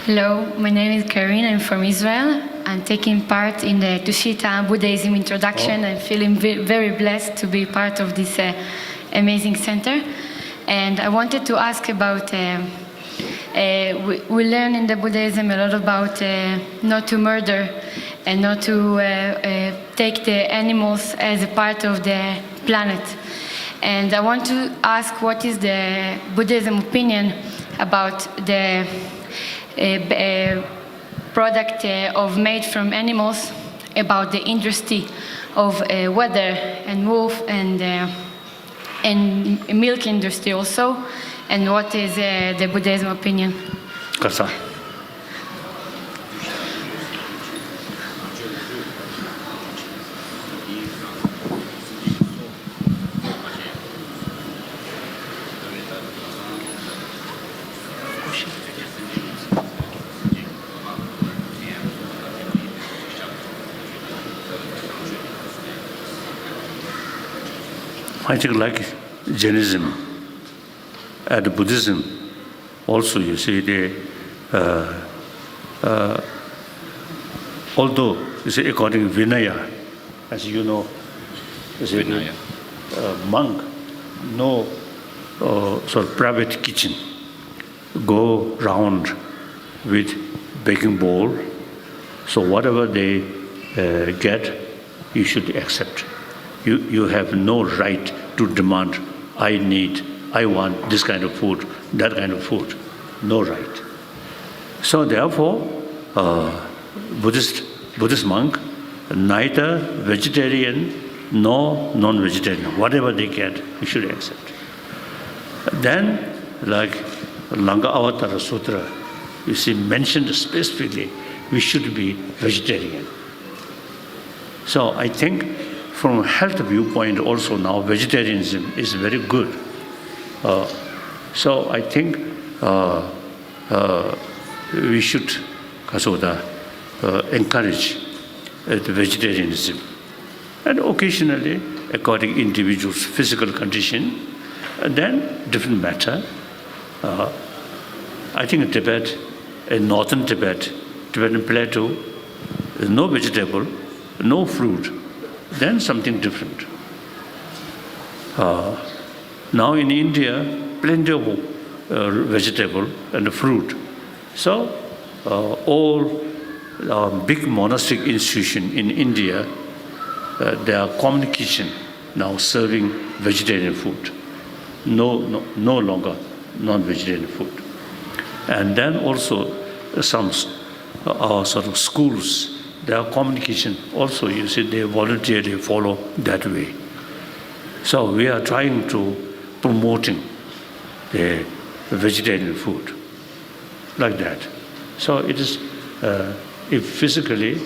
Hello, my name is Karin. I'm from Israel. I'm taking part in the Tushita Buddhism introduction. I'm feeling very blessed to be part of this amazing center. And I wanted to ask about, we learn in the Buddhism a lot about not to murder and not to take the animals as a part of the planet. And I want to ask, what is the Buddhism opinion about the product of made from animals, about the industry of weather and wolf and milk industry also, and what is the Buddhism opinion? Kasa. I think like Jainism and Buddhism, also you see they, although you see according to Vinaya, as you know, Vinaya. Monk, no sort of private kitchen, go round with baking bowl, so whatever they get, you should accept. You have no right to demand, I want this kind of food, that kind of food. No right. So therefore, Buddhist monk, neither vegetarian nor non-vegetarian. Whatever they get, you should accept. Then, like Langa Avatara Sutra, you see mentioned specifically, we should be vegetarian. So I think from a health viewpoint also now vegetarianism is very good. So I think we should encourage the vegetarianism. And occasionally, according to individuals' physical condition, then different matter. I think in Tibet, in northern Tibet, Tibetan plateau, there's no vegetable, no fruit. Then something different. Now in India, plenty of vegetable and fruit. So all big monastic institutions in India, they are communication now serving vegetarian food. No longer non-vegetarian food. And then also some sort of schools, their communication also, you see, they voluntarily follow that way. So we are trying to promoting the vegetarian food, like that. So it is, if physically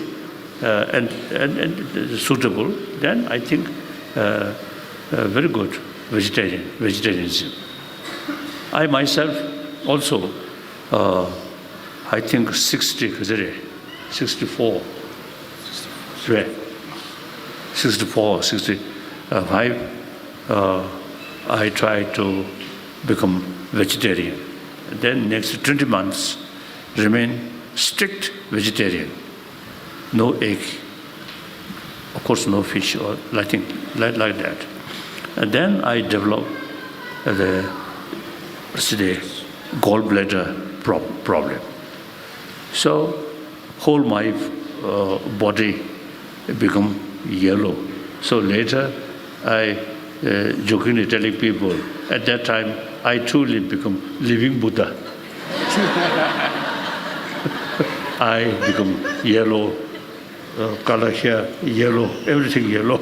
and suitable, then I think very good vegetarianism. I myself also, I think 64, 65, I try to become vegetarian. Then next 20 months, remain strict vegetarian. No egg, of course no fish or nothing like that. And then I develop the gallbladder problem. So whole my body become yellow. So later I jokingly telling people, at that time I truly become living Buddha. I become yellow, color hair yellow, everything yellow.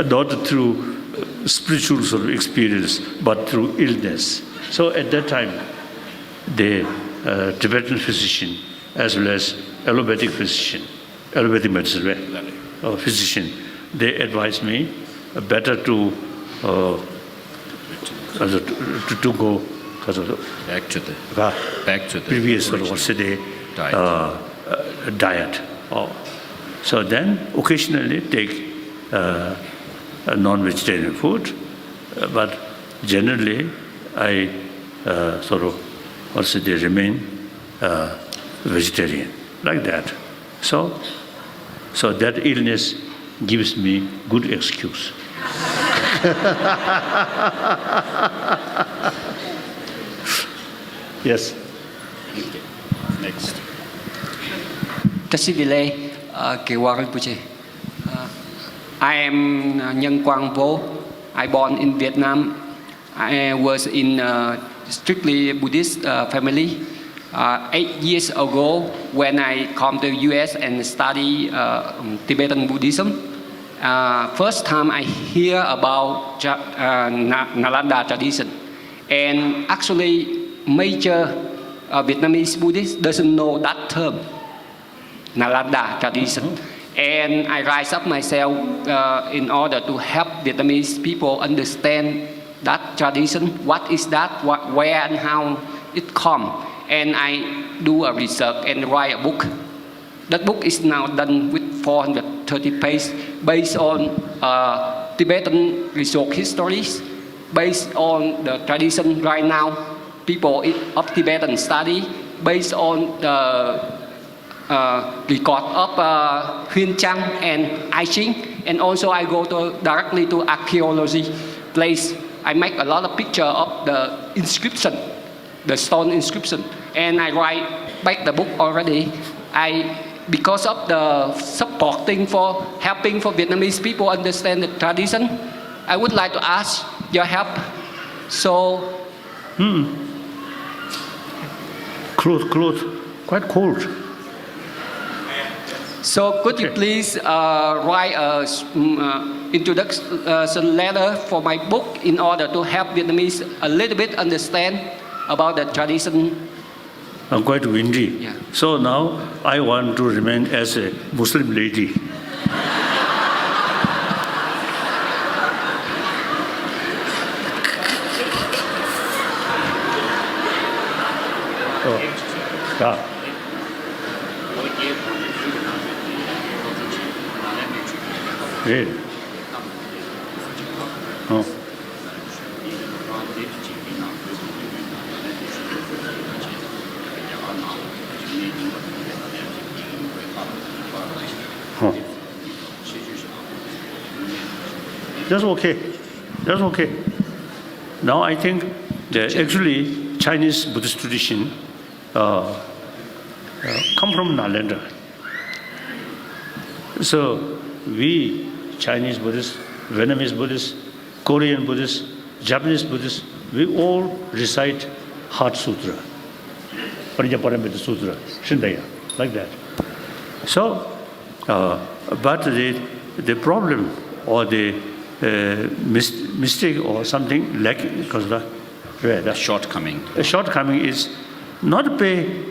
Not through spiritual sort of experience, but through illness. So at that time, the Tibetan physician, as well as allopathic medicine physician, they advised me better to go back to the previous diet. So then occasionally take non-vegetarian food, but generally I sort of also they remain vegetarian, like that. So that illness gives me good excuse. Yes. Next. Tasibile Kewaran Puche. I am Nhân Quang Vo. I born in Vietnam. I was in strictly Buddhist family. 8 years ago, when I come to US and study Tibetan Buddhism, first time I hear about Nalanda tradition, and actually major Vietnamese Buddhists doesn't know that term, Nalanda tradition. And I rise up myself in order to help Vietnamese people understand that tradition, what is that, where and how it come. And I do a research and write a book. That book is now done with 430 pages based on Tibetan resource histories, based on the tradition right now, people of Tibetan study, based on the record of Huyền Trang and I Ching, and also I go directly to archaeology place. I make a lot of picture of the inscription, the stone inscription, and I write back the book already. Because of the supporting for helping for Vietnamese people understand the tradition, I would like to ask your help. So, Close, quite cold. So could you please write a introduction letter for my book in order to help Vietnamese a little bit understand about the tradition? I'm quite windy. Yeah. So now I want to remain as a Muslim lady. Yeah. Really? Oh. Huh. That's okay. That's okay. Now I think that actually Chinese Buddhist tradition come from Nalanda. So we Chinese Buddhists, Vietnamese Buddhists, Korean Buddhists, Japanese Buddhists, we all recite Heart Sutra, Parijaparamita Sutra, Shindaya, like that. So, but the problem or the mistake or something lacking, because the Shortcoming. a shortcoming is not pay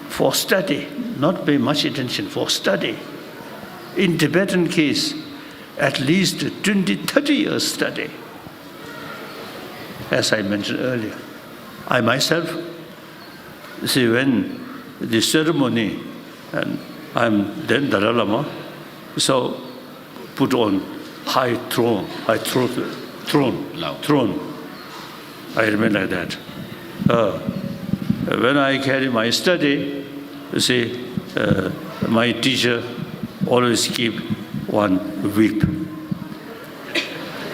for study, not pay much attention for study. In Tibetan case, at least 20, 30 years study. As I mentioned earlier, I myself, see when the ceremony, and I'm then Dalai Lama, so put on high throne. I remember like that. When I carry my study, you see, my teacher always keep one whip.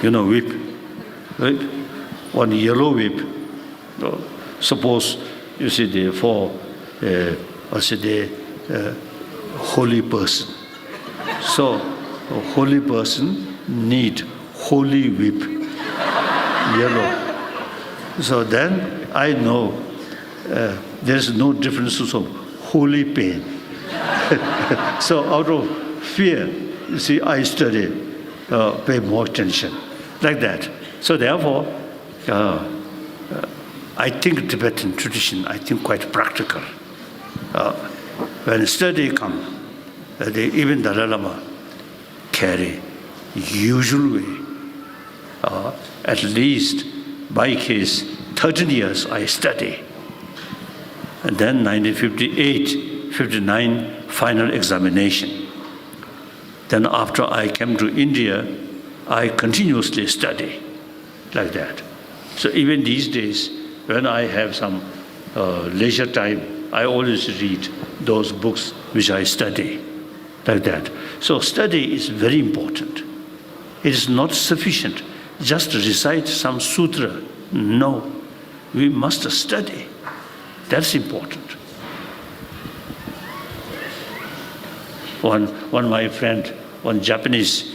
You know whip, right? One yellow whip. Suppose you see the holy person. So a holy person need holy whip, yellow. So then I know there is no difference of holy pain. So out of fear, you see, I study, pay more attention, like that. So therefore, I think Tibetan tradition, I think quite practical. When study comes, even Dalai Lama carry usual way. At least, by case, 13 years I study. And then 1958, 59, final examination. Then after I came to India, I continuously study like that. So even these days, when I have some leisure time, I always read those books which I study, like that. So study is very important. It is not sufficient just to recite some sutra. No, we must study. That's important. One my friend, one Japanese,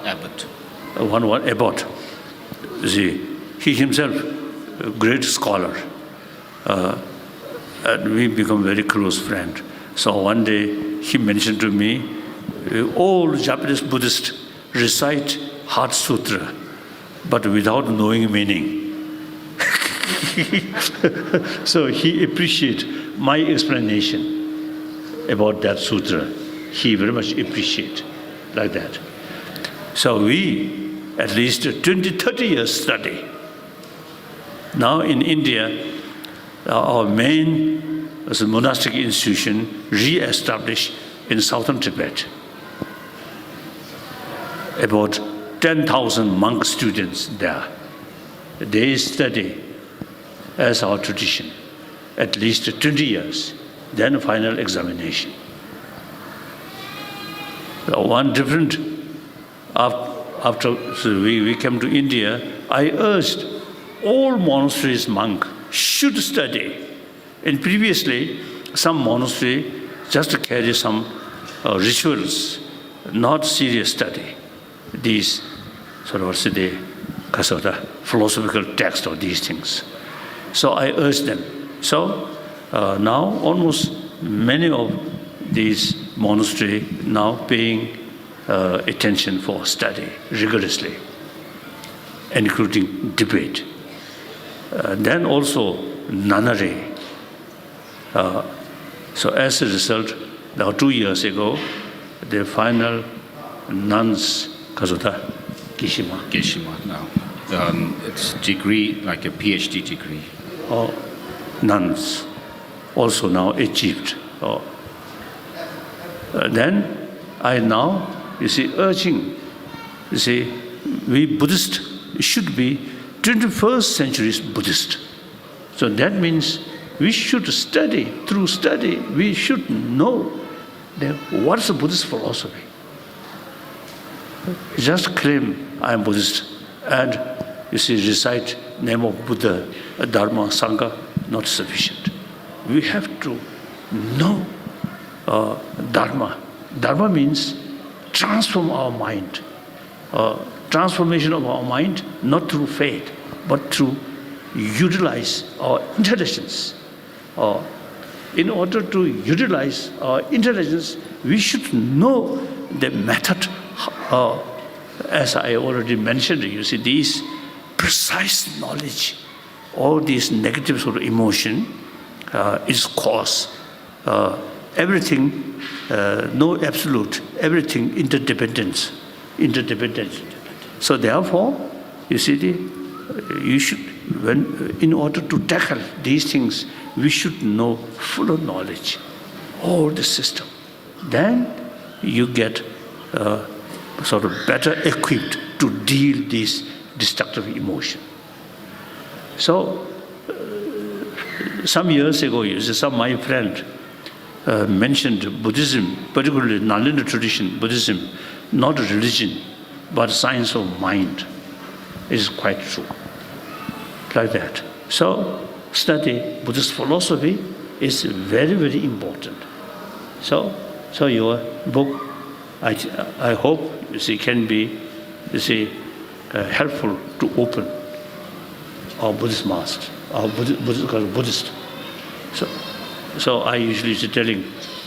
Abbot. One abbot. See, he himself, a great scholar, and we become very close friends. So one day he mentioned to me, all Japanese Buddhists recite Heart Sutra, but without knowing meaning. So he appreciated my explanation about that sutra. He very much appreciated like that. So we, at least 20, 30 years study. Now in India, our main monastic institution re-established in southern Tibet. About 10,000 monk students there. They study as our tradition, at least 20 years, then final examination. One different, after we came to India, I urged all monasteries monks should study. And previously, some monastery just carry some rituals, not serious study. These sort of philosophical text or these things. So I urged them. So now almost many of these monasteries now paying attention for study rigorously, including debate. Then also nunnery. So as a result, now 2 years ago, the final nuns, Kishima. Geshima now. It's degree, like a PhD degree. Nuns also now achieved. Then I now, urging, we Buddhists should be 21st century Buddhist. So that means we should study. Through study, we should know what's the Buddhist philosophy. Just claim I am Buddhist and recite name of Buddha, Dharma, Sangha, not sufficient. We have to know Dharma. Dharma means transform our mind. Transformation of our mind, not through faith, but through utilize our intelligence. In order to utilize our intelligence, we should know the method. As I already mentioned, these precise knowledge, all these negative sort of emotion is cause. Everything, no absolute, everything interdependence. So therefore, you should, in order to tackle these things, we should know full knowledge, all the system. Then you get sort of better equipped to deal this destructive emotion. So some years ago, my friend mentioned Buddhism, particularly Nalanda tradition, Buddhism, not religion, but science of mind. Is quite true. Like that. So study Buddhist philosophy is very, very important. So your book, I hope can be helpful to open our Buddhist masters, our Buddhist. So I usually telling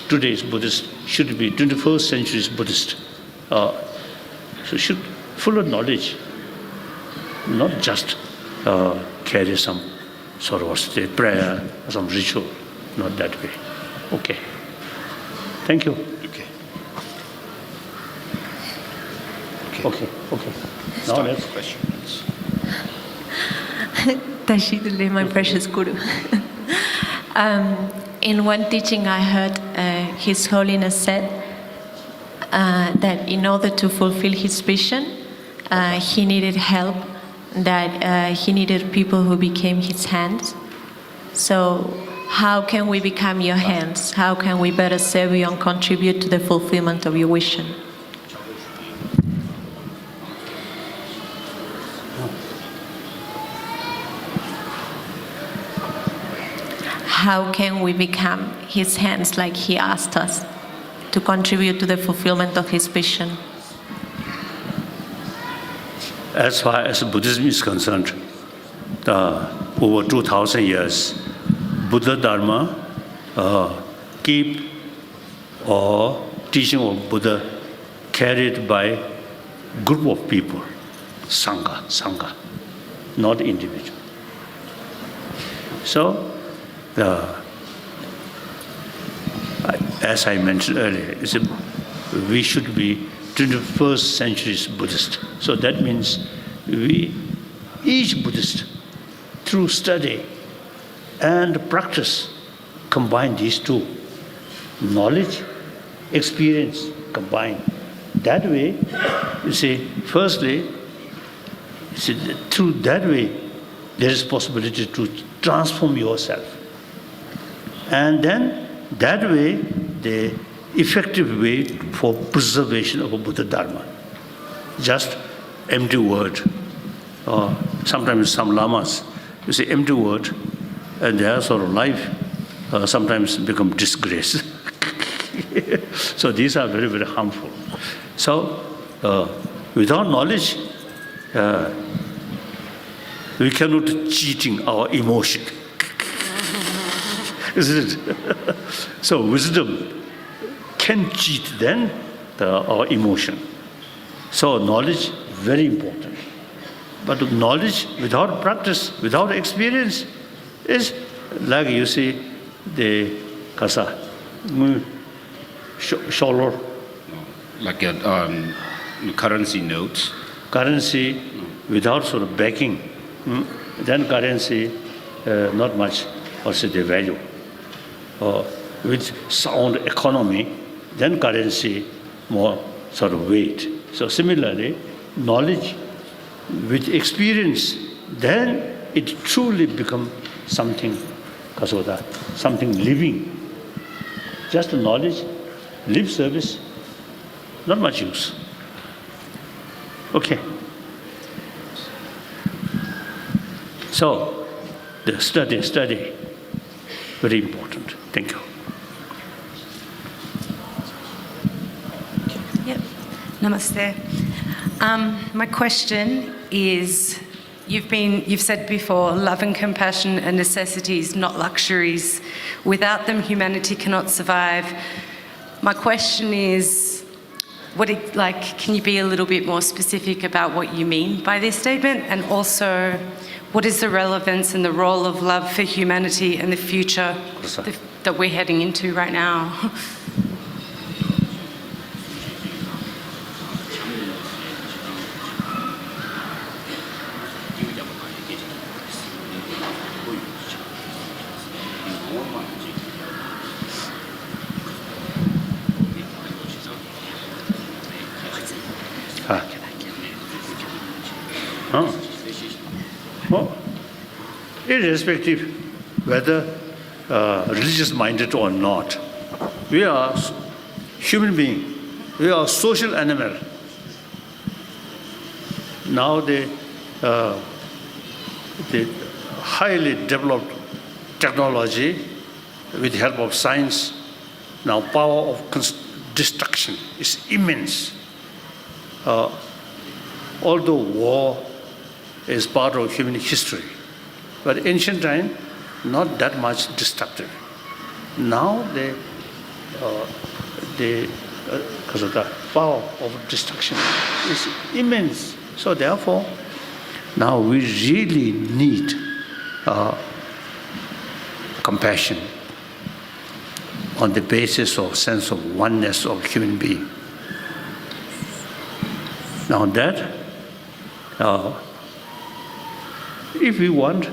today's Buddhist should be 21st century Buddhist. So should full of knowledge, not just carry some sort of prayer, some ritual, not that way. Okay. Thank you. Okay. Now let's questions. Tashidule, my precious Guru. In one teaching I heard His Holiness said, that in order to fulfill his vision, he needed help, that he needed people who became his hands. So how can we become your hands? How can we better serve you and contribute to the fulfillment of your vision? How can we become his hands like he asked us to contribute to the fulfillment of his vision? As far as Buddhism is concerned, over 2,000 years, Buddha Dharma keep or teaching of Buddha carried by group of people, Sangha, not individual. So, as I mentioned earlier, we should be 21st century Buddhist. So that means each Buddhist, through study and practice, combine these two. Knowledge, experience, combine. That way, firstly, through that way, there is possibility to transform yourself. And then, that way, the effective way for preservation of a Buddha Dharma. Just empty word. Sometimes some lamas, empty word, and their sort of life sometimes become disgrace. So these are very, very harmful. So without knowledge, we cannot cheating our emotion. Isn't it? So wisdom can cheat then our emotion. So knowledge, very important. But knowledge without practice, without experience, is like you see the kasa, shallow. Like a currency notes. Currency without sort of backing, then currency not much also the value. With sound economy, then currency more sort of weight. So similarly, knowledge with experience, then it truly becomes something, something living. Just knowledge, lip service, not much use. Okay. So, the study, very important. Thank you. Yep. Namaste. My question is, you've said before, love and compassion are necessities, not luxuries. Without them, humanity cannot survive. My question is, can you be a little bit more specific about what you mean by this statement? And also, what is the relevance and the role of love for humanity and the future that we're heading into right now? Irrespective whether religious minded or not, we are human beings. We are social animal. Now the highly developed technology with the help of science, now power of destruction is immense. Although war is part of human history, but ancient time, not that much destructive. Now the power of destruction is immense. So therefore, now we really need compassion on the basis of sense of oneness of human being. Now that, if we want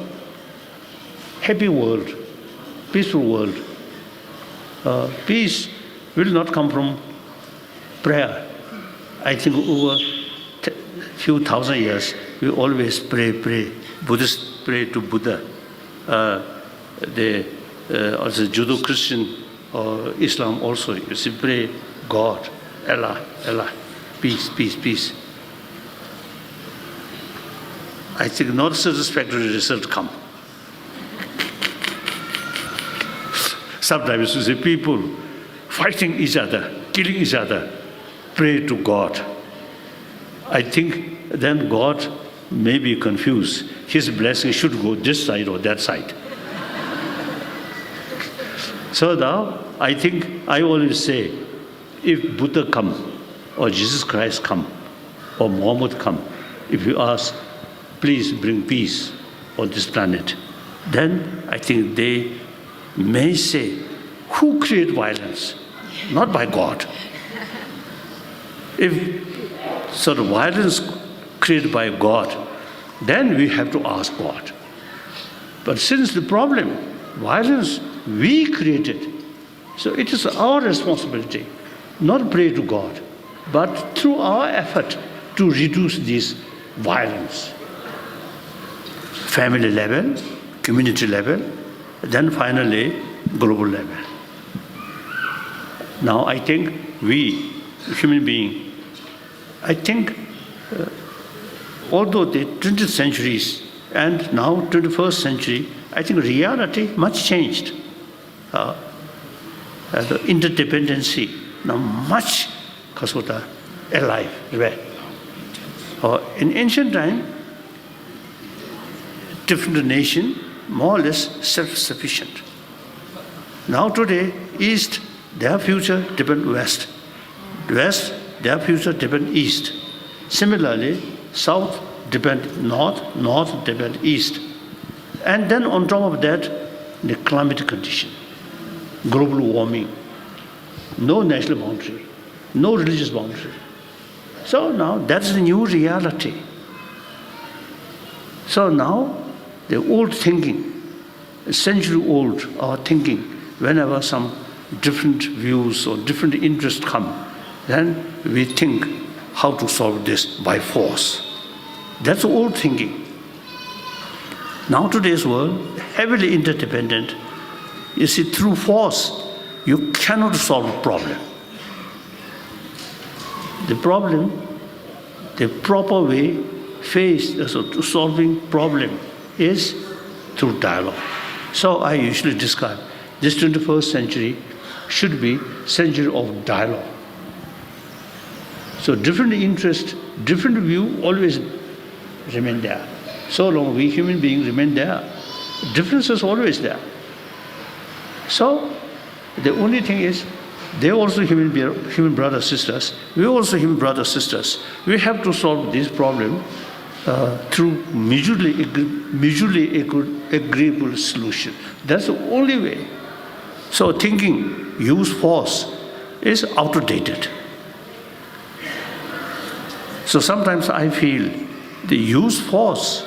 happy world, peaceful world, peace will not come from prayer. I think over few thousand years, we always pray. Buddhists pray to Buddha. Also Judo-Christian or Islam also, you see, pray God, Allah, peace. I think not satisfactory result come. Sometimes you see people fighting each other, killing each other, pray to God. I think then God may be confused. His blessing should go this side or that side. So now, I think I always say, if Buddha come, or Jesus Christ come, or Muhammad come, if you ask, please bring peace on this planet, then I think they may say, who create violence? Not by God. If sort of violence created by God, then we have to ask God. But since the problem, violence, we created, so it is our responsibility, not pray to God, but through our effort to reduce this violence. Family level, community level, then finally global level. Now I think we, human beings, I think although the 20th centuries and now 21st century, I think reality much changed. The interdependency now much alive. In ancient time, different nation more or less self-sufficient. Now today, East, their future depend West. West, their future depend East. Similarly, South depend North, North depend East. And then on top of that, the climate condition, global warming, no national boundary, no religious boundary. So now that's the new reality. So now the old thinking, century-old our thinking, whenever some different views or different interests come, then we think how to solve this by force. That's old thinking. Now today's world, heavily interdependent. You see, through force, you cannot solve a problem. The problem, the proper way to solving problem is through dialogue. So I usually describe this 21st century should be century of dialogue. So different interest, different view always remain there. So long we human beings remain there, differences always there. So the only thing is, they also human brothers sisters. We also human brothers sisters. We have to solve this problem through mutually agreeable solution. That's the only way. So thinking use force is outdated. So sometimes I feel the use force,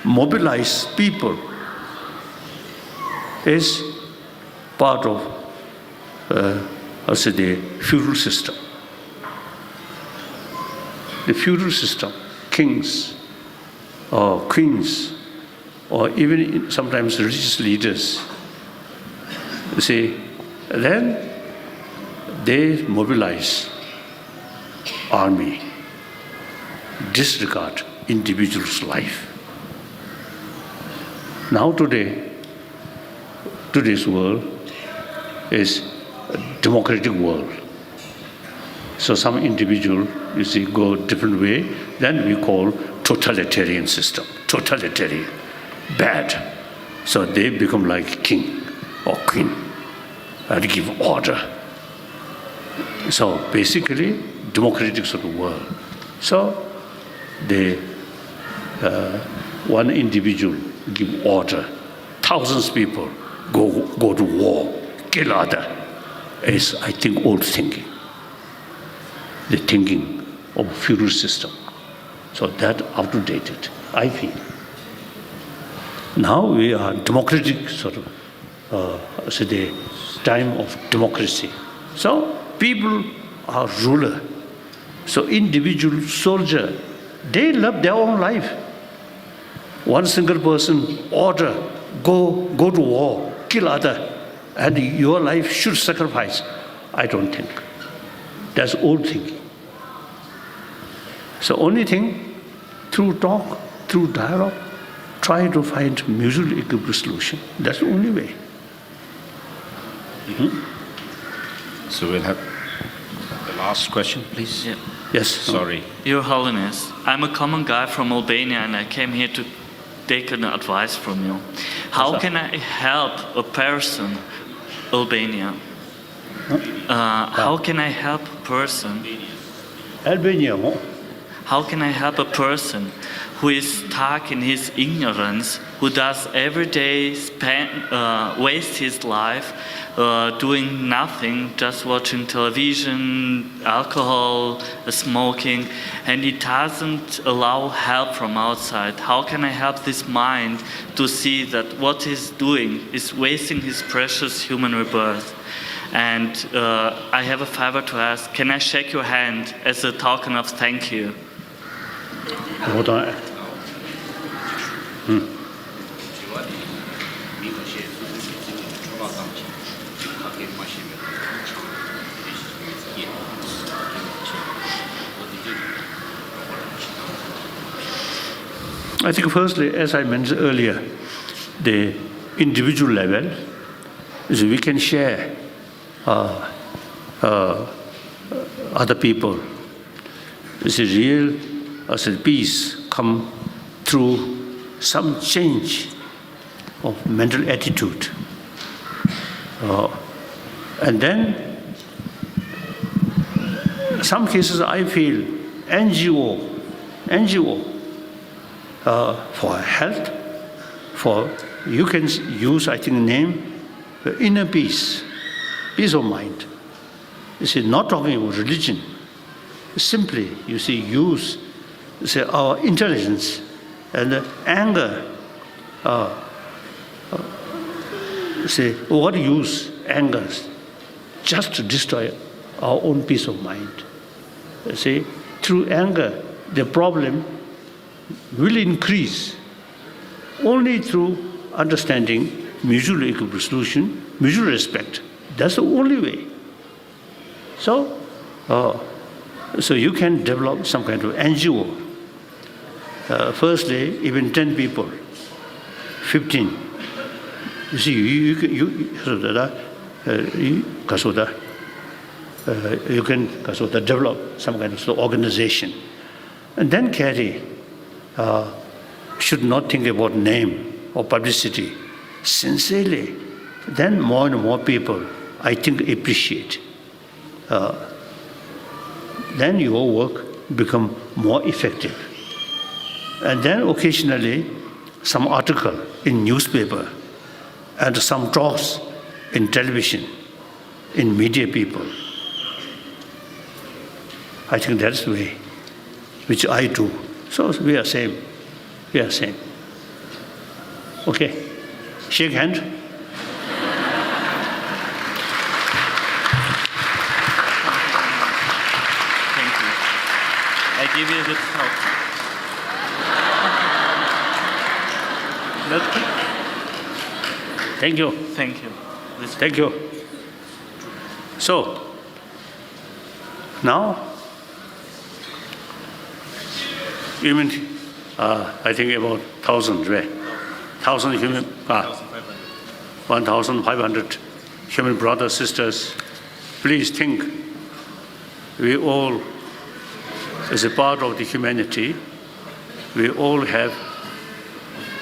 mobilize people is part of the feudal system. The feudal system, kings or queens, or even sometimes religious leaders, you see, then they mobilize army, disregard individual's life. Now today's world is a democratic world. So some individual, you see, go different way, then we call totalitarian system, totalitarian, bad. So they become like king or queen and give order. So basically, democratic sort of world. So they, one individual give order, thousands of people go to war, kill other, is, I think, old thinking. The thinking of feudal system. So that outdated, I feel. Now we are democratic sort of, the time of democracy. So people are ruler. So individual soldier, they love their own life. One single person order, go to war, kill other, and your life should sacrifice. I don't think. That's old thinking. So only thing, through talk, through dialogue, try to find mutually equitable solution. That's the only way. So we'll have the last question, please. Yeah. Yes. Sorry. Your Holiness, I'm a common guy from Albania and I came here to take an advice from you. How can I help a person, Albania? How can I help a person? Albania, huh? How can I help a person who is stuck in his ignorance, who does every day waste his life doing nothing, just watching television, alcohol, smoking, and he doesn't allow help from outside? How can I help this mind to see that what he's doing is wasting his precious human rebirth? And I have a favor to ask. Can I shake your hand as a token of thank you? Hold on. I think firstly, as I mentioned earlier, the individual level is we can share other people. It's a real peace come through some change of mental attitude. And then some cases I feel NGO for health, for you can use, I think, name inner peace of mind. You see, not talking about religion. Simply, you see, use our intelligence and anger. What use anger just to destroy our own peace of mind? See, through anger, the problem will increase. Only through understanding mutual equitable solution, mutual respect. That's the only way. So you can develop some kind of NGO. Firstly, even 10 people, 15. You see, you can develop some kind of organization, and then carry. Should not think about name or publicity. Sincerely, then more and more people, I think, appreciate. Then your work become more effective. And then occasionally, some article in newspaper and some talks in television, in media people. I think that's the way which I do. So we are same. We are same. Okay. Shake hand. Thank you. I give you a good help. Thank you. Thank you. Thank you. So, now, even I think about 1,000, right? 1,000 human, 1,500 human brothers, sisters. Please think, we all, as a part of the humanity, we all have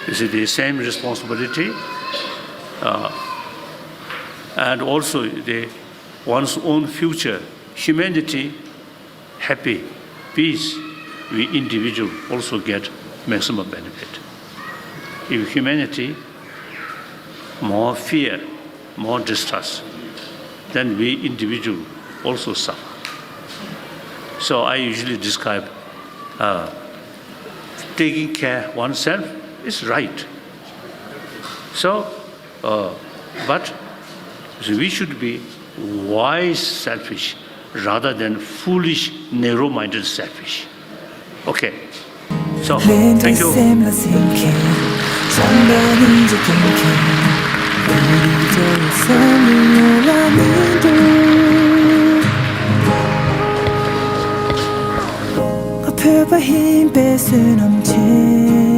the same responsibility, and also one's own future, humanity, happy, peace. We individual also get maximum benefit. If humanity, more fear, more distrust, then we individual also suffer. So I usually describe taking care of oneself is right. So, but we should be wise, selfish, rather than foolish, narrow-minded, selfish. Okay. So, thank you. 힘 뺏은 엄지